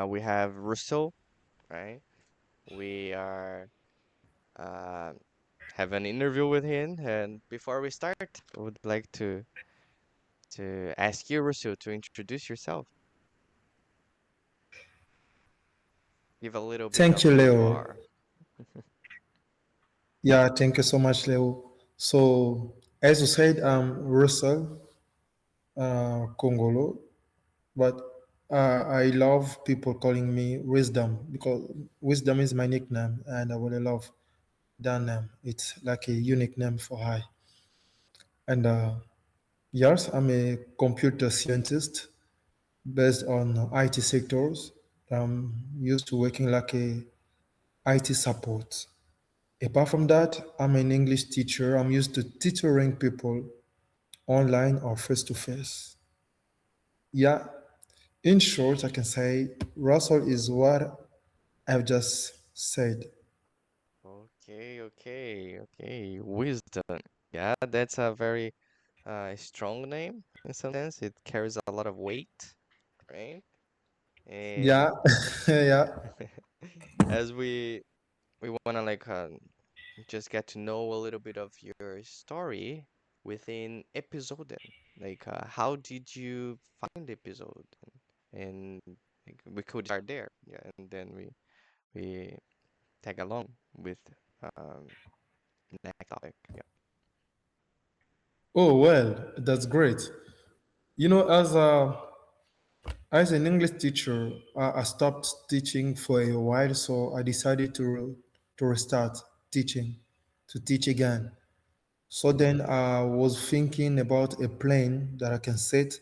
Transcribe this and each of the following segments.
We have Russell, right? We are uh, have an interview with him, and before we start, I would like to ask you, Russell, to introduce yourself. Give a little bit Thank of you, who you Leo. are. Yeah, thank you so much, Leo. So, as you said, I'm Russell Congolo, but I love people calling me Wisdom because Wisdom is my nickname, and I really love that name. It's like a unique name for I. And yes, I'm a computer scientist based on IT sectors. I'm used to working like a IT support. Apart from that, I'm an English teacher. I'm used to tutoring people online or face to face. Yeah, in short, I can say Russell is what I've just said. Okay. Wisdom. Yeah, that's a very strong name in some sense. It carries a lot of weight, right? Yeah, And yeah. as we wanna like just get to know a little bit of your story within episode. Like, how did you find episode? And like, we could start there, yeah, and then we tag along with um next topic. Yeah. Oh well, that's great. You know, as an English teacher, I stopped teaching for a while, so I decided to restart teaching, to teach again. So then I was thinking about a plan that I can set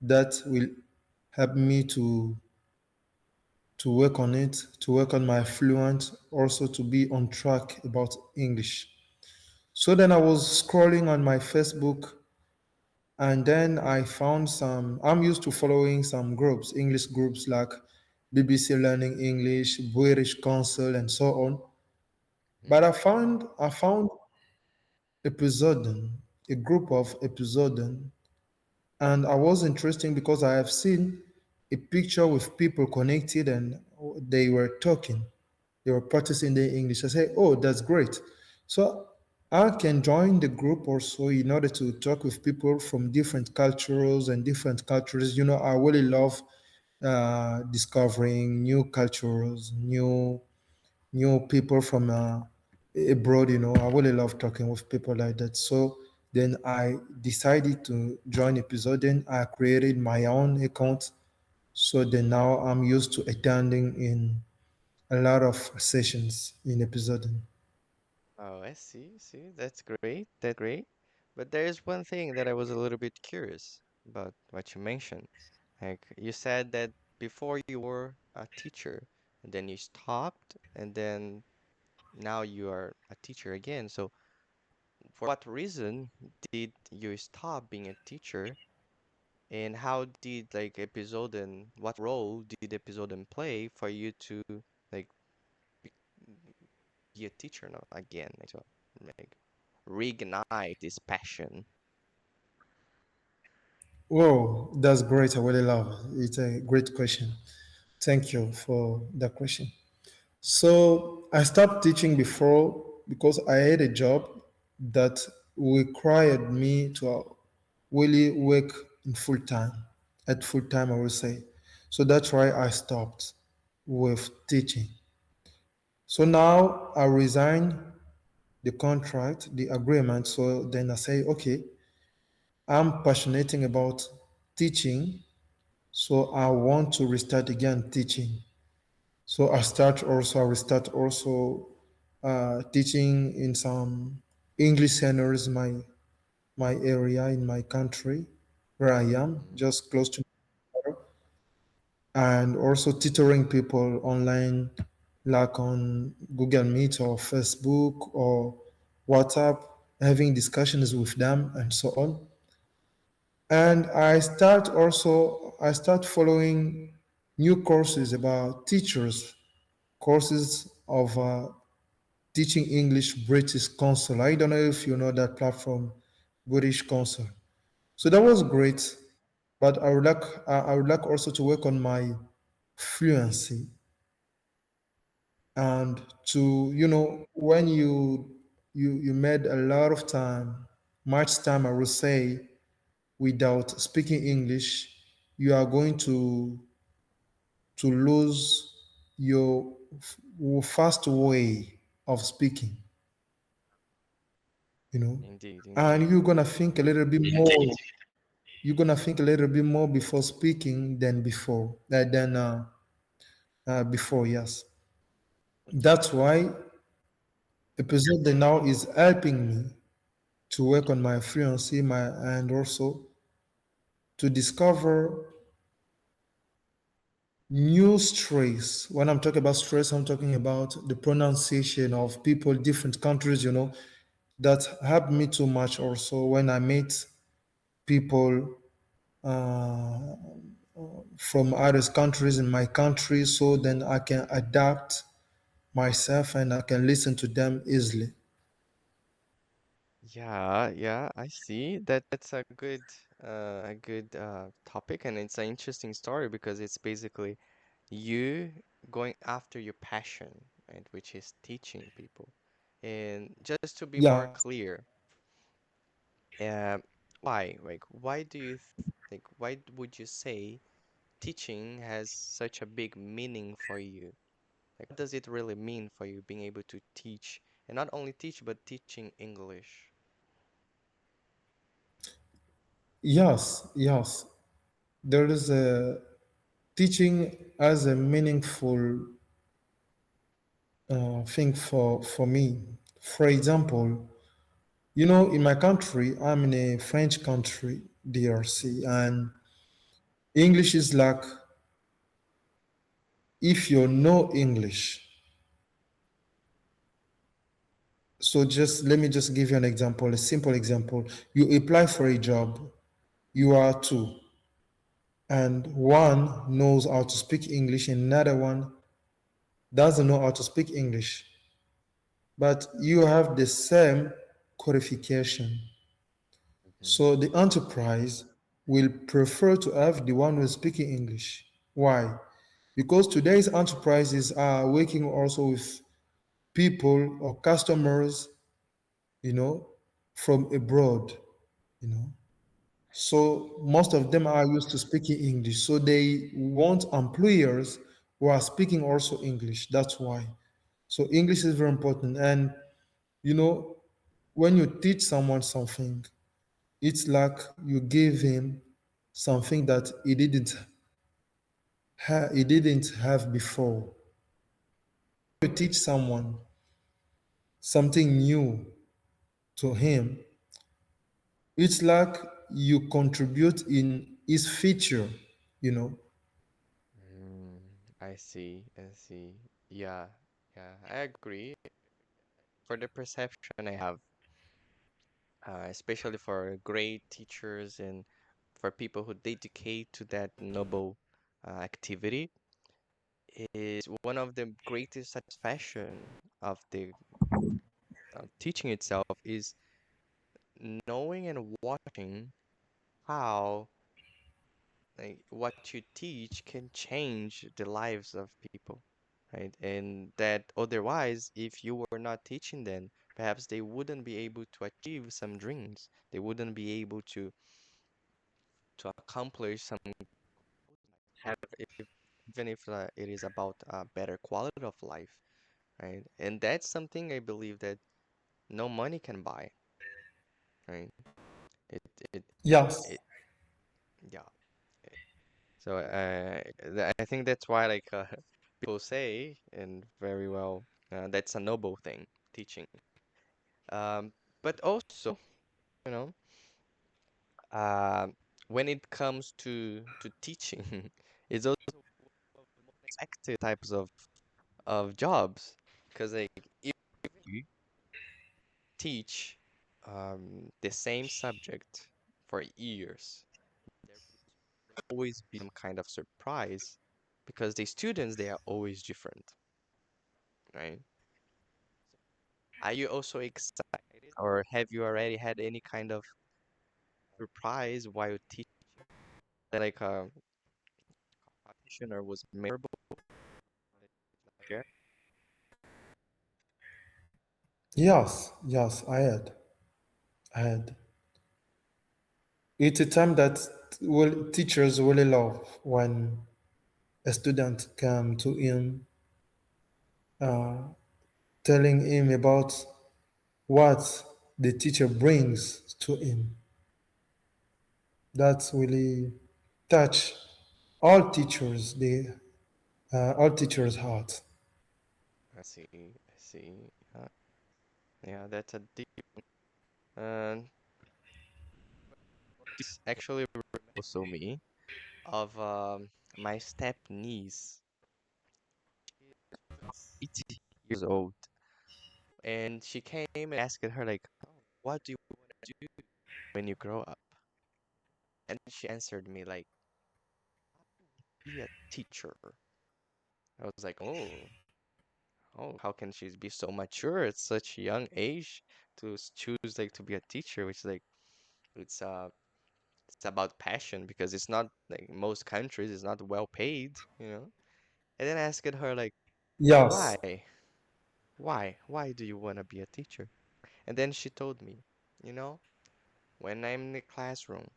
that will help me to work on it, to work on my fluent, also to be on track about English. So then I was scrolling on my Facebook and then I found I'm used to following some groups, English groups like BBC Learning English, British Council, and so on. But Mm, I found episode, a group of episode, and I was interesting because I have seen a picture with people connected and they were talking, they were practicing their English. I say, oh, that's great. So I can join the group also in order to talk with people from different cultures and different countries. You know, I really love discovering new cultures, new people from abroad. You know, I really love talking with people like that. So then I decided to join episode. Then I created my own account. So then now I'm used to attending in a lot of sessions in episode. oh, I see. See, that's great. That's great. But there is one thing that I was a little bit curious about what you mentioned. Like you said that before you were a teacher, and then you stopped, and then now you are a teacher again. So for what reason did you stop being a teacher? And how did like Episoden, what role did Episoden play for you to like be, be a teacher now again? Like, so like reignite this passion. Whoa, that's great. I really love it. It's a great question. Thank you for that question. So I stopped teaching before because I had a job that required me to really work in full time, at full time, I would say. So that's why I stopped with teaching. So now I resign the contract, the agreement. So then I say, okay, I'm passionate about teaching, so I want to restart again teaching. So I restart also teaching in some English centers, my area in my country where I am, Mm-hmm. just close to, and also tutoring people online, like on Google Meet or Facebook or WhatsApp, having discussions with them and so on. And I start following new courses about teachers, courses of teaching English British Council. I don't know if you know that platform, British Council. So that was great, but I would like also to work on my fluency, and to, when you made a lot of time, much time, I would say, without speaking English, you are going to lose your fast way of speaking, you know, Indeed, indeed. and you're gonna think a little bit more before speaking than before. Yes, that's why episode now is helping me to work on my fluency, and also to discover new stress. When I'm talking about stress, I'm talking about the pronunciation of people, different countries, that helped me too much also when I meet people uh, from other countries in my country, so then I can adapt myself and I can listen to them easily. Yeah, yeah, I see. That's a good topic, and it's an interesting story because it's basically you going after your passion, right, which is teaching people. And just to be more Yeah, clear, uh, why? Like, why do you think, why would you say teaching has such a big meaning for you? Like, what does it really mean for you being able to teach, and not only teach, but teaching English? yes, yes. There is a teaching as a meaningful thing for me. For example, in my country, I'm in a French country, DRC, and English is like, if you know English. So just let me just give you an example, a simple example. You apply for a job, you are two, and one knows how to speak English, and another one doesn't know how to speak English. But you have the same qualification. Mhm. So the enterprise will prefer to have the one who is speaking English. Why? Because today's enterprises are working also with people or customers, you know, from abroad, you know. So most of them are used to speaking English. So they want employers who are speaking also English. That's why. So English is very important. And you know, when you teach someone something, it's like you give him something that he didn't have before. You teach someone something new to him, it's like you contribute in his future. Mm, I see, I see. Yeah, yeah, I agree. For the perception I have, especially for great teachers and for people who dedicate to that noble activity, is one of the greatest satisfaction of the teaching itself is knowing and watching how like what you teach can change the lives of people, right? And that otherwise, if you were not teaching them, perhaps they wouldn't be able to achieve some dreams. They wouldn't be able to accomplish some have if, even if it is about a better quality of life, right? And that's something I believe that no money can buy, right? It it Yes. it yeah. So I think that's why like people say, and very well, that's a noble thing, teaching. Um, but also, you know, uh, when it comes to teaching, it's also one of the most expected types of jobs, because like if you teach the same subject for years, there will always be some kind of surprise because the students they are always different, right? Are you also excited, or have you already had any kind of surprise while teaching? Like or was memorable? Yeah. Yes, yes, I had. It's a time that teachers really love when a student come to him, telling him about what the teacher brings to him. That's really touch all teachers' heart. I see. I see. Yeah, that's a deep. And this actually reminds also me of my step niece. 8 years old, and she came and asked her like, "Oh, what do you want to do when you grow up?" And she answered me like, "Be a teacher." I was like, "Oh, how can she be so mature at such a young age to choose like to be a teacher?" Which like it's it's about passion because it's not like most countries it's not well paid, you know. And then I asked her like, Yes, "Why? Why do you want to be a teacher?" And then she told me, you know, when I'm in the classroom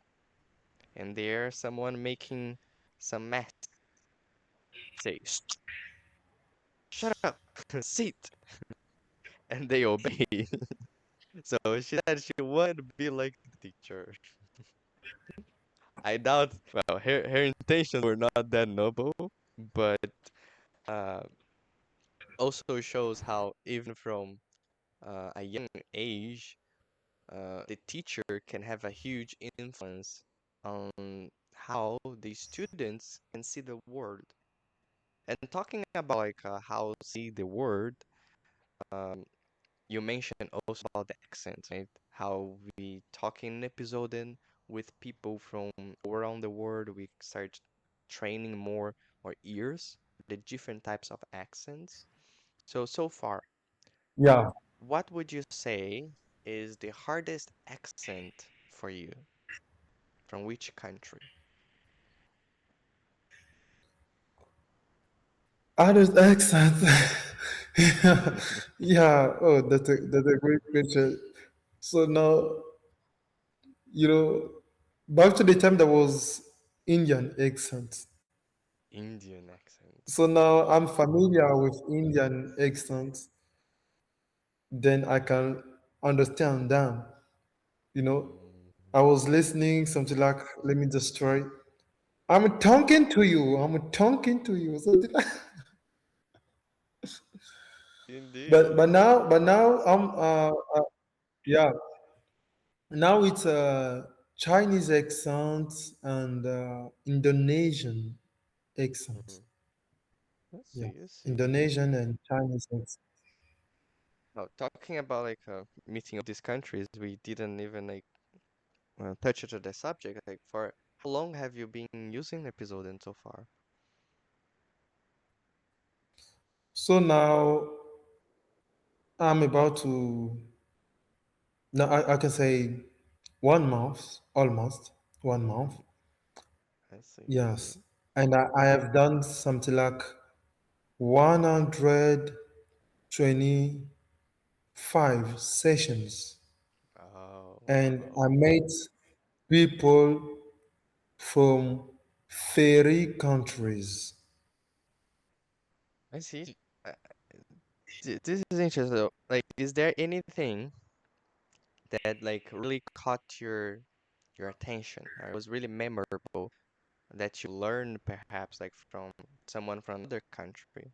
and there's someone making some mess, say, shut up, sit, and they obey. So she said she wanted to be like the teacher. I doubt, well, her intentions were not that noble, but uh, also shows how even from a young age, the teacher can have a huge influence on how the students can see the world. And talking about like how see the world, um, you mentioned also about the accent, right? How we talk in episode in with people from around the world, we start training more our ears, the different types of accents. So far, yeah. what would you say is the hardest accent for you? From which country? Others accent. Yeah, yeah. Oh, that's a great question. So now, you know, back to the time that was Indian accent. Indian accent. So now I'm familiar with Indian accent, then I can understand them. You know, I Mm, was listening something like, let me just try. I'm talking to you. I'm talking to you. Something like, indeed. but now yeah. Now it's a Chinese accent and Indonesian accent. Mhm. Let's Yeah, see, let's see. Indonesian and Chinese accent. Now, talking about like meeting of these countries, we didn't even like touch it to the subject. Like, for how long have you been using Episodin so far? So now I'm about to. Now I can say 1 month, almost 1 month. I see, I see. Yes, and I have done something like 125 sessions, Oh, and wow. I met people from 30 countries. I see. Uh, this is interesting though. Like, is there anything that like really caught your attention or was really memorable that you learned perhaps like from someone from another country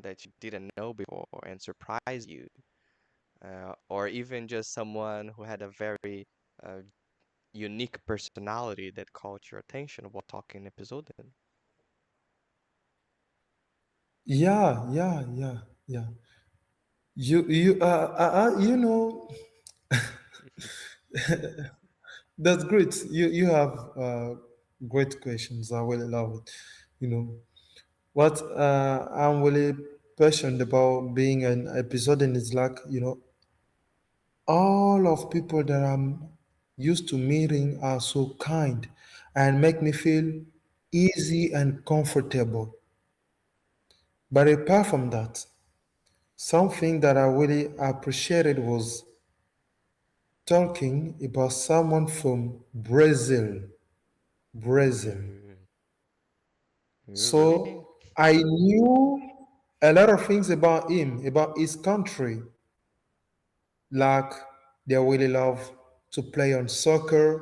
that you didn't know before and surprised you, or even just someone who had a very unique personality that caught your attention while talking episode? Yeah. You know, that's great. You have great questions. I really love it. You know what I'm really passionate about being an episodian is like, all of people that I'm used to meeting are so kind and make me feel easy and comfortable. But apart from that, something that I really appreciated was talking about someone from Brazil. Brazil. Mm, really? So I knew a lot of things about him, about his country, like they really love to play on soccer.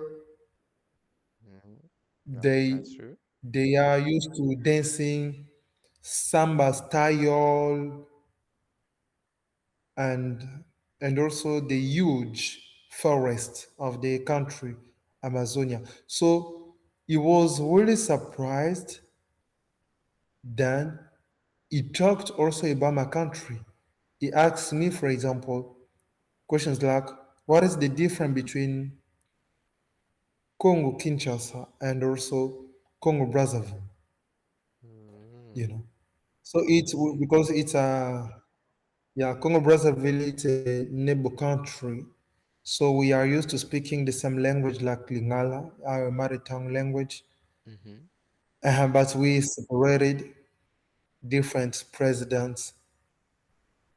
Mm, no, They that's true. they are used to dancing samba style and and also the huge forest of the country, Amazonia. So he was really surprised. Then he talked also about my country. He asked me, for example, questions like, what is the difference between Congo Kinshasa and also Congo Brazzaville? You Mm, know, so I it's see. because it's a yeah, Congo Brazzaville, it's a neighbor country. So we are used to speaking the same language like Lingala, our mother tongue language, Mm-hmm. but we separated different presidents.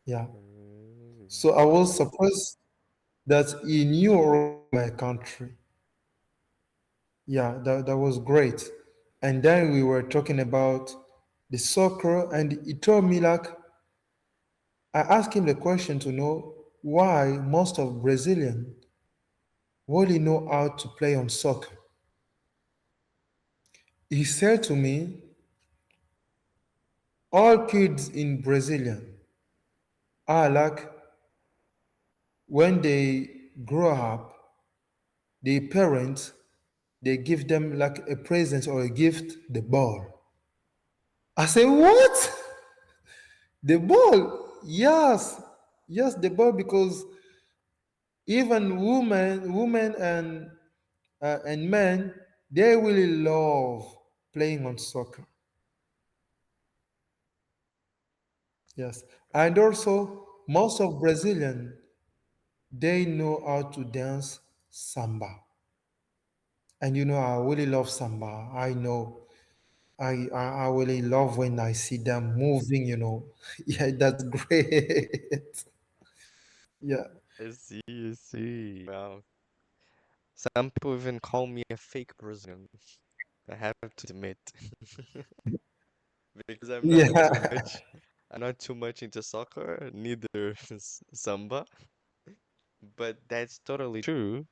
Yeah. Mm, So I was surprised that he knew also my country. Yeah, that was great. And then we were talking about the soccer, and he told me like I asked him the question to know why most of Brazilian really know how to play on soccer. He said to me, all kids in Brazilian are like when they grow up, the parents they give them like a present or a gift, the ball. I say, what? The ball? Yes, yes, the ball because even women and men, they really love playing on soccer. Yes, and also most of Brazilian they know how to dance samba, and you know I really love samba. I know I really love when I see them moving. You know, yeah, that's great. Yeah, I see, I see. Wow. Some people even call me a fake Brazilian. I have to admit. Because yeah. I'm not too much into soccer, neither samba. But that's totally true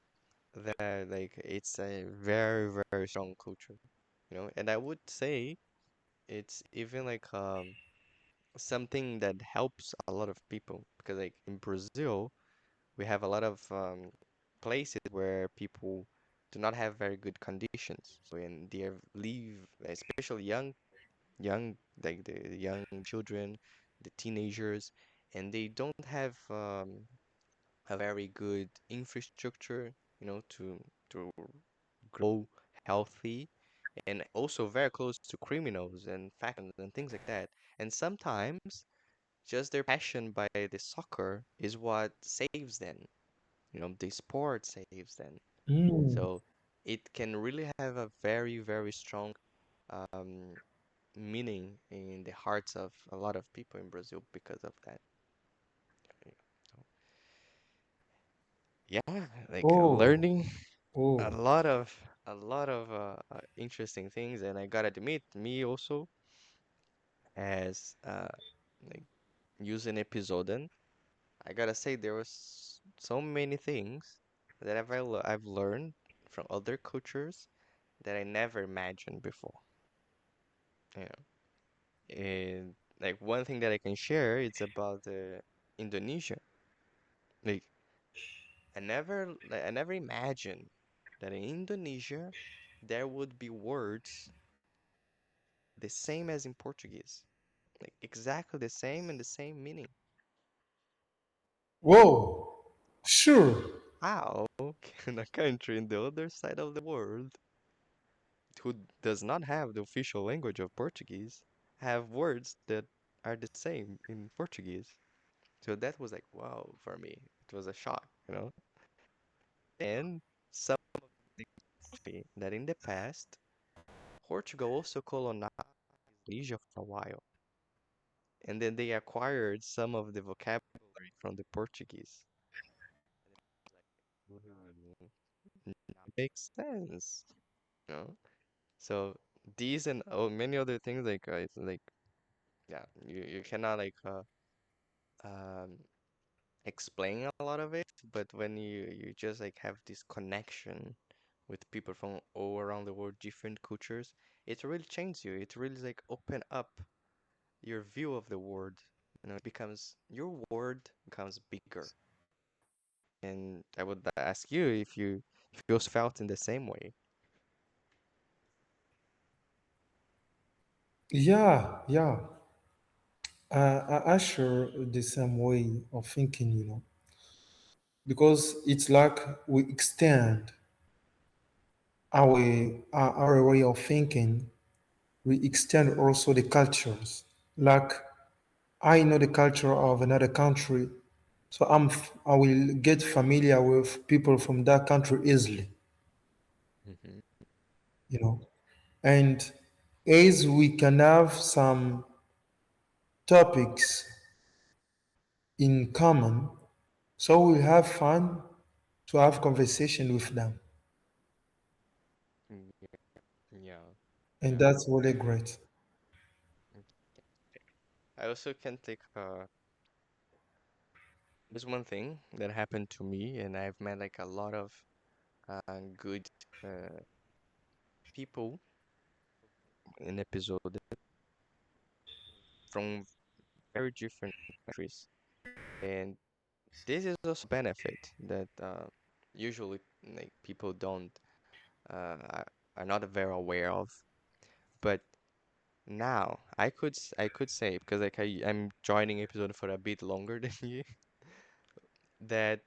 that like it's a very, very strong culture, you know. And I would say it's even like something that helps a lot of people because like in Brazil we have a lot of places where people do not have very good conditions. So when they live, especially young like the young children, the teenagers, and they don't have a very good infrastructure, you know, to grow healthy and also very close to criminals and factions and things like that. And sometimes just their passion by the soccer is what saves them. You know, the sport saves them. Mm. So it can really have a very, very strong um, meaning in the hearts of a lot of people in Brazil because of that. So, yeah, like Oh, learning a oh. lot of interesting things, and I gotta admit, me also as like using episoden, I gotta say there was so many things that I've learned from other cultures that I never imagined before. You know, and like one thing that I can share it's about Indonesia. Like I never imagined that in Indonesia there would be words the same as in Portuguese. Like exactly the same and the same meaning. Whoa. Sure. How can a country in the other side of the world who does not have the official language of Portuguese have words that are the same in Portuguese? So that was like wow for me. It was a shock, you know? And some that in the past Portugal also colonized Asia for a while, and then they acquired some of the vocabulary from the Portuguese. Mm, now makes sense, you know? So these and many other things it's like yeah, you cannot um explain a lot of it, but when you just like have this connection with people from all around the world, different cultures, it really changes you. It really like open up your view of the world. You know, it becomes your world becomes bigger. And I would ask you if you also felt in the same way. Yeah, yeah. I share the same way of thinking, because it's like we extend our way of thinking. We extend also the cultures. Like I know the culture of another country, so I will get familiar with people from that country easily, Hmm. you know. And as we can have some topics in common, so we'll have fun to have conversation with them, Yeah, and yeah. that's really great. Mm. I also can take there's one thing that happened to me, and I've met like a lot of good uh, people in episode from very different countries, and this is also benefit that usually like people don't are not very aware of. But now I could say because like I'm joining episode for a bit longer than you that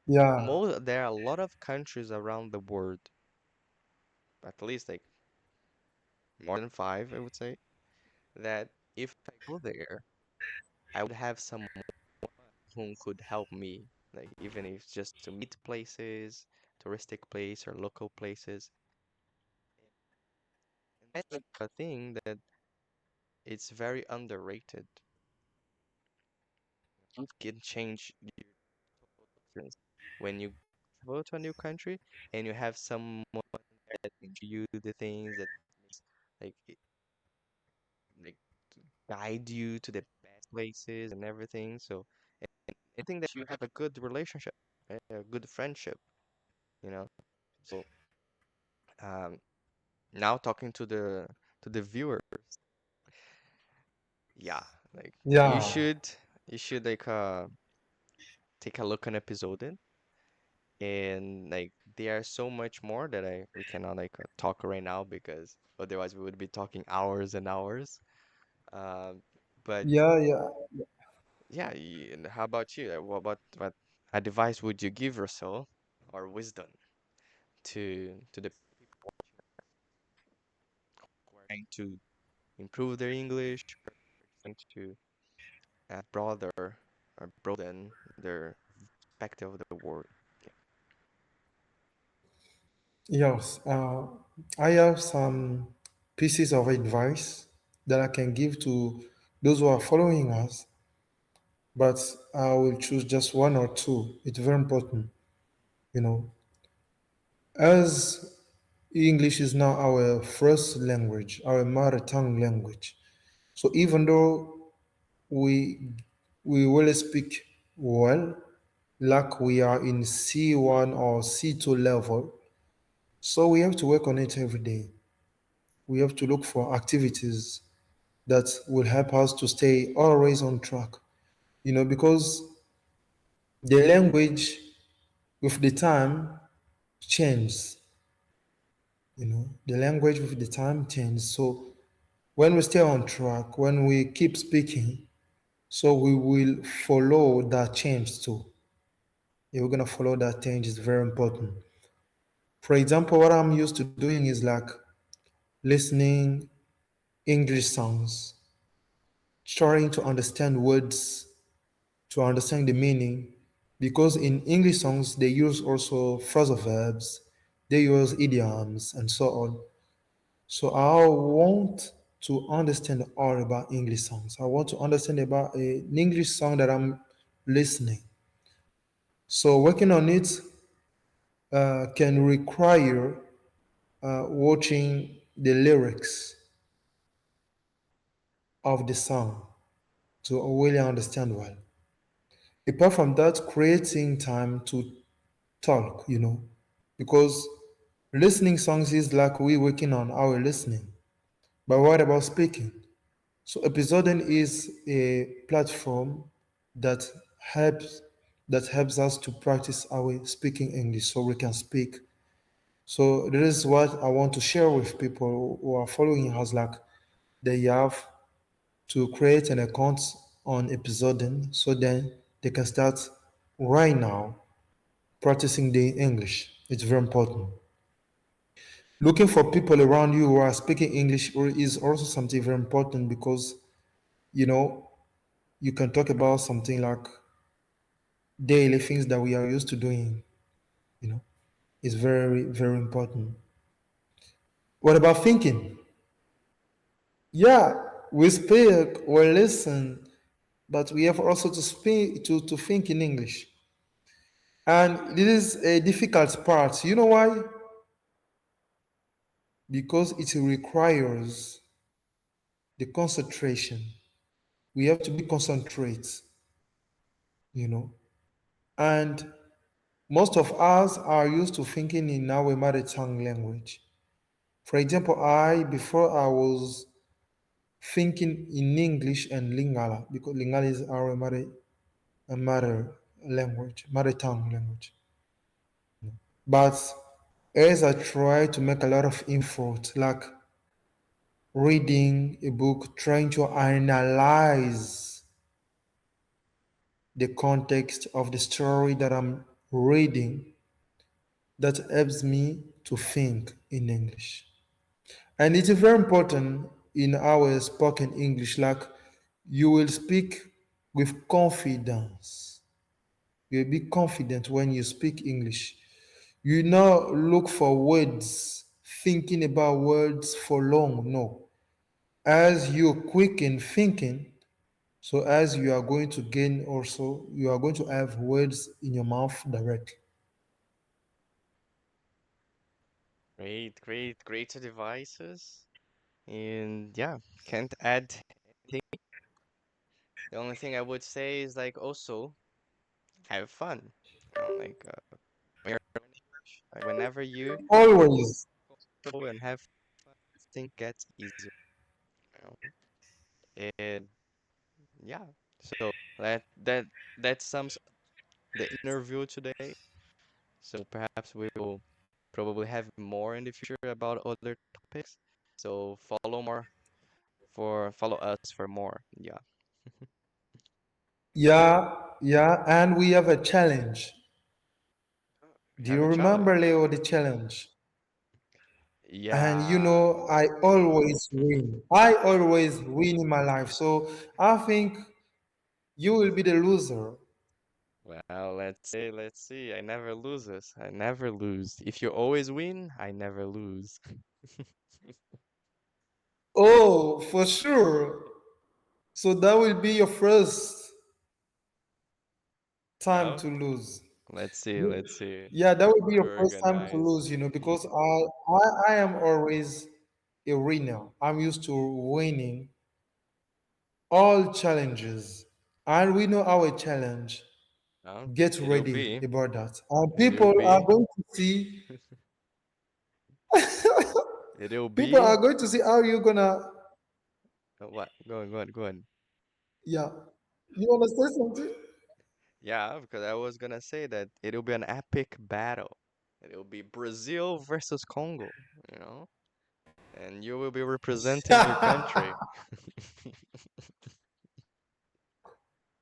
Yeah, most there are a lot of countries around the world, at least like more than five, I would say, that if I go there, I would have someone who could help me, like even if it's just to meet places, touristic place or local places. And that's like a thing that it's very underrated. You can change your preference when you go to a new country and you have someone that teach you the things that makes like guide you to the best places and everything. So I think that you have a good relationship, a good friendship, you know. So um, now talking to the viewers, yeah, like you yeah, should like take a look on episode and like there are so much more that I we cannot talk right now because otherwise we would be talking hours and hours. Um, but yeah, yeah. yeah, and how about you? What advice would you give yourself or wisdom to the people who are trying to improve their English, or trying to broader or broaden their perspective of the world? Yes, I have some pieces of advice that I can give to those who are following us, but I will choose just one or two. It's very important, you know. As English is now our first language, our mother tongue language. So even though we we will speak well, like we are in C1 or C2 level, so we have to work on it every day. We have to look for activities that will help us to stay always on track. Because the language with the time changes. The language with the time changes. So when we stay on track, when we keep speaking, so we will follow that change too. If we're gonna follow that change is very important. For example, what I'm used to doing is like listening English songs, trying to understand words, to understand the meaning, because in English songs they use also phrasal verbs, they use idioms and so on. So I want to understand all about English songs. I want to understand about an English song that I'm listening. So working on it can require watching the lyrics of the song to really understand well. Apart from that, creating time to talk, because listening songs is like we working on our listening. But what about speaking? So episoding is a platform that helps helps us to practice our speaking English so we can speak. So this is what I want to share with people who are following us, like they have to create an account on episoding so then they can start right now practicing the English. It's very important. Looking for people around you who are speaking English is also something very important because you know you can talk about something like daily things that we are used to doing. You know, it's very very important. What about thinking? Yeah, we speak or listen, but we have also to speak to think in English. And this is a difficult part. You know why? Because it requires the concentration. We have to be concentrate, you know. And most of us are used to thinking in our mother tongue language. For example, before I was thinking in English and Lingala, because Lingala is our mother language, mother tongue language. But as I try to make a lot of effort, like reading a book, trying to analyze the context of the story that I'm reading, that helps me to think in English. And it is very important in our spoken English, like you will speak with confidence. You'll be confident when you speak English. You not look for words, thinking about words for long. No. As you're quick in thinking, so as you are going to gain also, you are going to have words in your mouth directly. Great, great, great devices. And yeah, can't add anything. The only thing I would say is like also have fun. Like when you're learning English, like whenever you feel Always. comfortable and have fun, everything gets easier. You know? And yeah, so that sums up the interview today. So perhaps we will probably have more in the future about other topics. So follow us for more. Yeah. Yeah, yeah, and we have a challenge. We Do have you a remember, challenge. Leo, the challenge? And Yeah. I always win. I always win in my life. So I think you will be the loser. Well, let's see. I never loses. I never lose. If you always win, I never lose. Oh, for sure. So that will be your first time Well, to lose. let's see. Let's see. Yeah, that will be We your first time to organize. lose, because I am always a winner. I'm used to winning all challenges. And we know our challenge. Get It'll ready be. about that. And It'll people are be. going to see It'll people be. are going to see how you're gonna, What? Go on, go on, go on. yeah. You wanna say something? Yeah, because I was gonna say that it'll be an epic battle. It'll be Brazil versus Congo, you know? And you will be representing your country.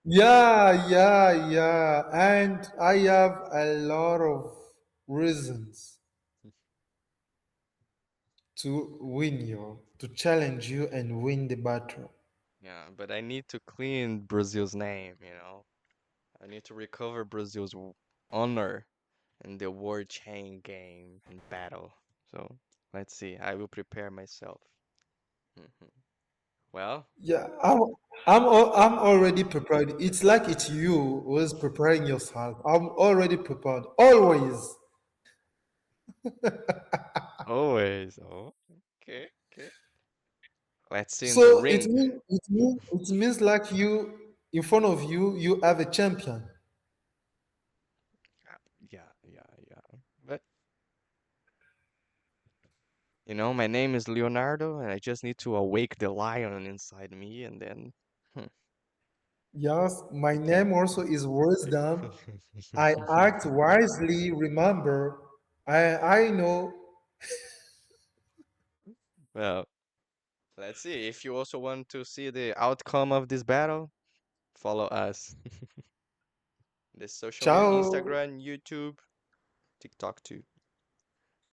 Yeah. And I have a lot of reasons to win you, to challenge you and win the battle. Yeah, but I need to clean Brazil's name, you know? I need to recover Brazil's honor in the world chain game and battle. So Let's see. I will prepare myself. Mhm. Well, Yeah, I'm already prepared. It's like it's you who is preparing yourself. I'm already prepared, always. always. Oh, okay, okay. Let's see in the So ring. it means like you in front of you you have a champion. Yeah, yeah, yeah. But my name is Leonardo, and I just need to awake the lion inside me, and then hmm, Yes, my we can. name also is wisdom. I act wisely. Remember, I know. Well, let's see. If you also want to see the outcome of this battle, follow us. The social media, Ciao, Instagram, YouTube, TikTok too.